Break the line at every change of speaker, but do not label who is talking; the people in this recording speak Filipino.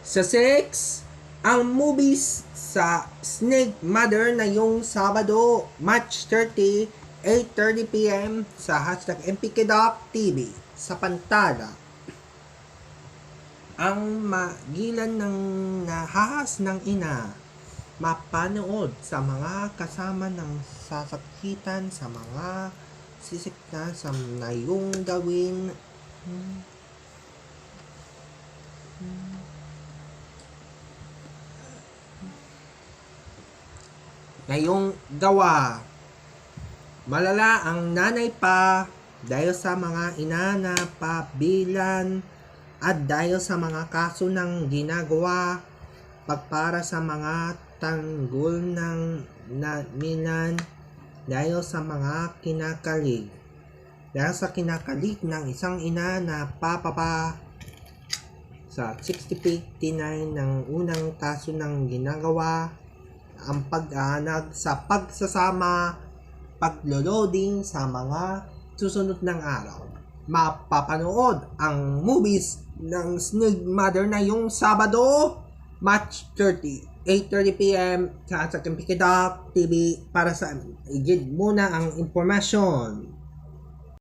Sa 6, ang movies sa Snake Mother na yung Sabado, March 30, 8:30 p.m. sa hashtag MPKDocTV sa Pantala. Ang magilan ng nahahas ng ina mapanood sa mga kasama ng sasakitan sa mga sisikna sa nayong gawin ngayong gawa. Malala ang nanay pa dahil sa mga ina na pabilan at dahil sa mga kaso ng ginagawa pagpara sa mga tanggol ng naminan dahil sa mga kinakalig. Dahil sa kinakalig ng isang ina na papapa sa 6059 ng unang kaso ng ginagawa ang pag-aanag sa pagsasama paglo-loading sa mga susunod ng araw. Mapapanood ang movies ng Snake Mother na yung Sabado, March 30, 8:30 p.m. sa MPKDocTV para sa igid muna ang impormasyon.